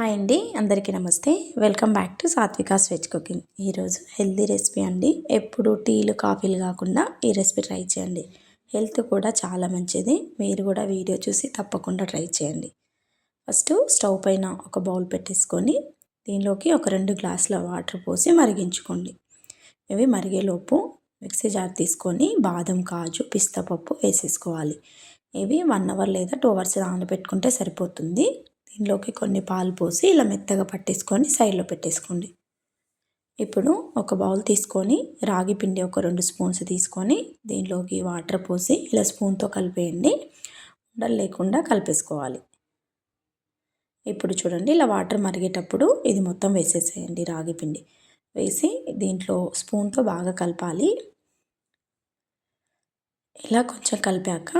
Hi అండి, అందరికీ నమస్తే. Welcome back to Satvika's veg cooking. ఈరోజు హెల్తీ రెసిపీ అండి. ఎప్పుడు టీలు కాఫీలు కాకుండా ఈ రెసిపీ ట్రై చేయండి. హెల్త్ కూడా చాలా మంచిది. మీరు కూడా వీడియో చూసి తప్పకుండా ట్రై చేయండి. ఫస్ట్ స్టవ్ పైన ఒక బౌల్ పెట్టేసుకొని దీనిలోకి ఒక 2 గ్లాసుల వాటర్ పోసి మరిగించుకోండి. ఇవి మరిగేలోపు మిక్సీ జార్ తీసుకొని బాదం, కాజు, పిస్తా పప్పు వేసేసుకోవాలి. ఇవి 1 అవర్ లేదా 2 అవర్స్ నానబెట్టుకుంటే సరిపోతుంది. దీనిలోకి కొన్ని పాలు పోసి ఇలా మెత్తగా పట్టేసుకొని సైడ్లో పెట్టేసుకోండి. ఇప్పుడు ఒక బౌల్ తీసుకొని రాగి పిండి ఒక 2 స్పూన్స్ తీసుకొని దీనిలోకి వాటర్ పోసి ఇలా స్పూన్తో కలిపేయండి. ఉండలు లేకుండా కలిపేసుకోవాలి. ఇప్పుడు చూడండి, ఇలా వాటర్ మరిగేటప్పుడు ఇది మొత్తం వేసేసేయండి. రాగి పిండి వేసి దీంట్లో స్పూన్తో బాగా కలపాలి. ఇలా కొంచెం కలిపాక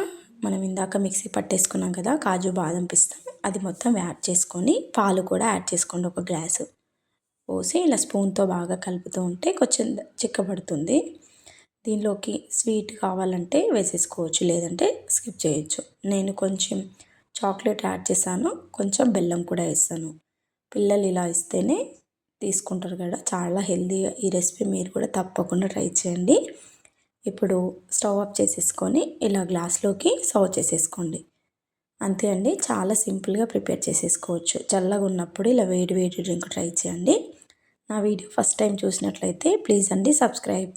మనం ఇందాక మిక్సీ పట్టేసుకున్నాం కదా కాజు, బాదం, పిస్తా, అది మొత్తం యాడ్ చేసుకొని పాలు కూడా యాడ్ చేసుకోండి. ఒక గ్లాసు పోసి ఇలా స్పూన్తో బాగా కలుపుతూ ఉంటే కొంచెం చిక్కబడుతుంది. దీనిలోకి స్వీట్ కావాలంటే వేసేసుకోవచ్చు, లేదంటే స్కిప్ చేయొచ్చు. నేను కొంచెం చాక్లెట్ యాడ్ చేశాను, కొంచెం బెల్లం కూడా వేస్తాను. పిల్లలు ఇలా ఇస్తేనే తీసుకుంటారు కదా. చాలా హెల్తీగా ఈ రెసిపీ మీరు కూడా తప్పకుండా ట్రై చేయండి. ఇప్పుడు స్టవ్ ఆఫ్ చేసేసుకొని ఇలా గ్లాస్లోకి సర్వ్ చేసేసుకోండి. అంతే అండి, చాలా సింపుల్గా ప్రిపేర్ చేసేసుకోవచ్చు. చల్లగా ఉన్నప్పుడు ఇలా వేడి వేడి డ్రింక్ ట్రై చేయండి. నా వీడియో ఫస్ట్ టైం చూసినట్లయితే ప్లీజ్ అండి సబ్స్క్రైబ్.